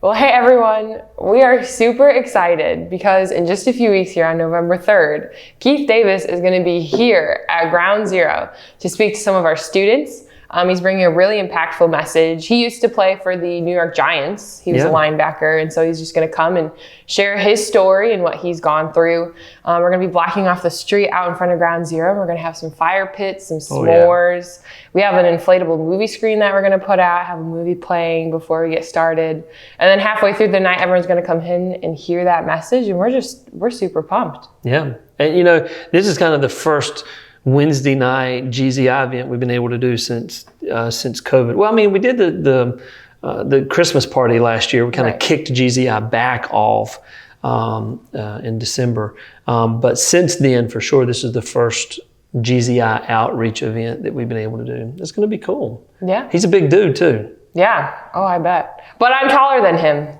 Well, hey everyone, we are super excited because in just a few weeks here on November 3rd, Keith Davis is going to be here at Ground Zero to speak to some of our students. He's bringing a really impactful message. He used to play for the New York Giants. He was a linebacker, and so he's just going to come and share his story and what he's gone through. We're going to be blocking off the street out in front of Ground Zero. We're going to have some fire pits, some s'mores. We have an inflatable movie screen that we're going to put out, have a movie playing before we get started. And then halfway through the night, everyone's going to come in and hear that message, and we're super pumped. Yeah, and you know, this is kind of the first Wednesday night GZI event we've been able to do since COVID. Well, I mean, we did the Christmas party last year. We kind of kicked GZI back off in December. But since then, for sure, this is the first GZI outreach event that we've been able to do. It's going to be cool. Yeah. He's a big dude too. Yeah. Oh, I bet. But I'm taller than him.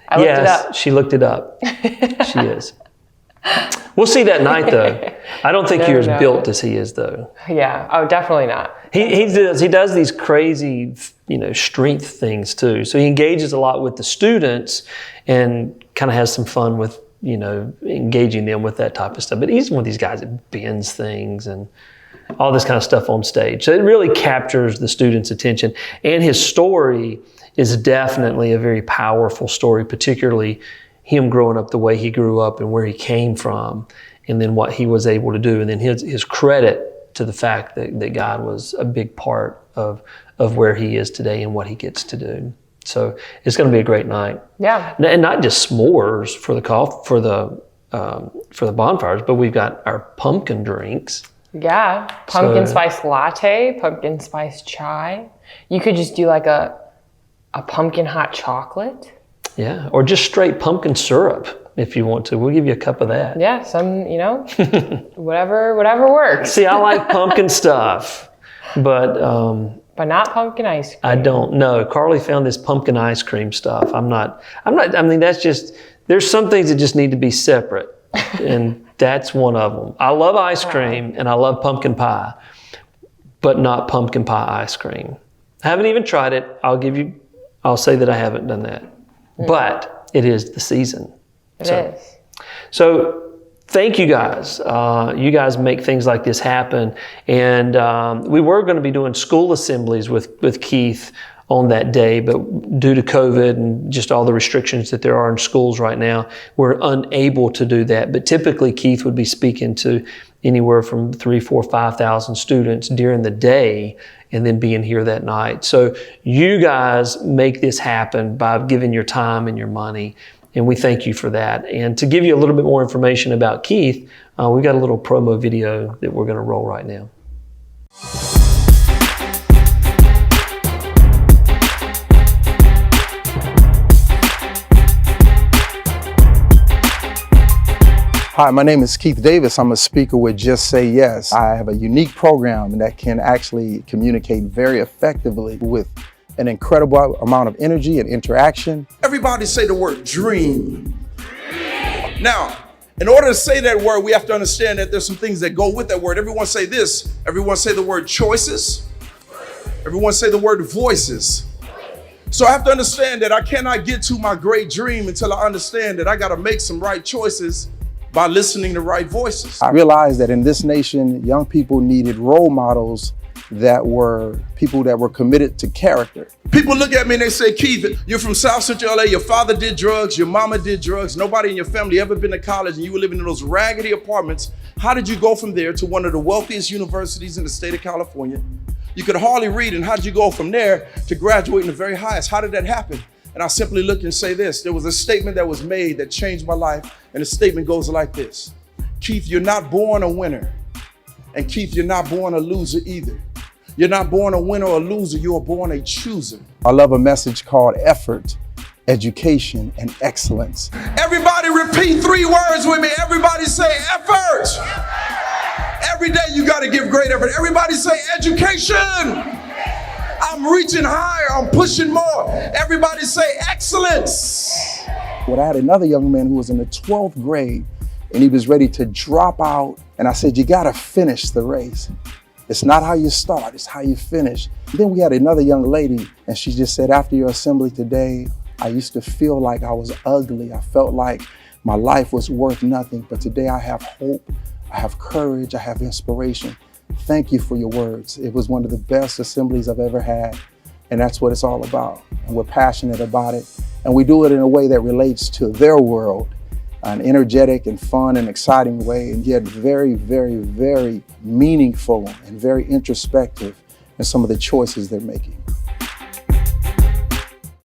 I looked it up. She looked it up. She is. We'll see that night, though. I don't think you're as built as he is, though. Yeah. Oh, definitely not. He does these crazy, strength things too. So he engages a lot with the students and kind of has some fun with, engaging them with that type of stuff. But he's one of these guys that bends things and all this kind of stuff on stage. So it really captures the students' attention. And his story is definitely a very powerful story, particularly him growing up the way he grew up and where he came from, and then what he was able to do. And then his credit to the fact that God was a big part of where he is today and what he gets to do. So it's going to be a great night. Yeah. And not just s'mores for the bonfires, but we've got our pumpkin drinks. Yeah. Pumpkin spice latte, pumpkin spice chai. You could just do like a pumpkin hot chocolate. Yeah, or just straight pumpkin syrup if you want to. We'll give you a cup of that. Yeah, some, whatever works. See, I like pumpkin stuff, but not pumpkin ice cream. I don't know. Carly found this pumpkin ice cream stuff. I mean, that's just, there's some things that just need to be separate, and that's one of them. I love ice cream and I love pumpkin pie, but not pumpkin pie ice cream. I haven't even tried it. I'll say that I haven't done that. But it is the season. It is. So thank you guys. You guys make things like this happen. And we were going to be doing school assemblies with Keith on that day, but due to COVID and just all the restrictions that there are in schools right now, we're unable to do that. But typically Keith would be speaking to anywhere from 3,000, 4,000, 5,000 students during the day and then being here that night. So you guys make this happen by giving your time and your money, and we thank you for that. And to give you a little bit more information about Keith, we've got a little promo video that we're going to roll right now. Hi, my name is Keith Davis. I'm a speaker with Just Say Yes. I have a unique program that can actually communicate very effectively with an incredible amount of energy and interaction. Everybody say the word dream. Now, in order to say that word, we have to understand that there's some things that go with that word. Everyone say this. Everyone say the word choices. Everyone say the word voices. So I have to understand that I cannot get to my great dream until I understand that I got to make some right choices by listening to right voices. I realized that in this nation, young people needed role models that were people that were committed to character. People look at me and they say, Keith, you're from South Central LA, your father did drugs, your mama did drugs, nobody in your family ever been to college, and you were living in those raggedy apartments. How did you go from there to one of the wealthiest universities in the state of California? You could hardly read, and how did you go from there to graduating the very highest? How did that happen? And I simply look and say this. There was a statement that was made that changed my life, and the statement goes like this. Keith, you're not born a winner. And Keith, you're not born a loser either. You're not born a winner or a loser, you are born a chooser. I love a message called effort, education, and excellence. Everybody repeat 3 words with me. Everybody say effort. Every day you gotta give great effort. Everybody say education. I'm reaching higher, I'm pushing more. Everybody say excellence. Well, I had another young man who was in the 12th grade and he was ready to drop out. And I said, you gotta finish the race. It's not how you start, it's how you finish. Then we had another young lady and she just said, after your assembly today, I used to feel like I was ugly. I felt like my life was worth nothing. But today I have hope, I have courage, I have inspiration. Thank you for your words. It was one of the best assemblies I've ever had. And that's what it's all about. And we're passionate about it. And we do it in a way that relates to their world, an energetic and fun and exciting way, and yet very, very, very meaningful and very introspective in some of the choices they're making.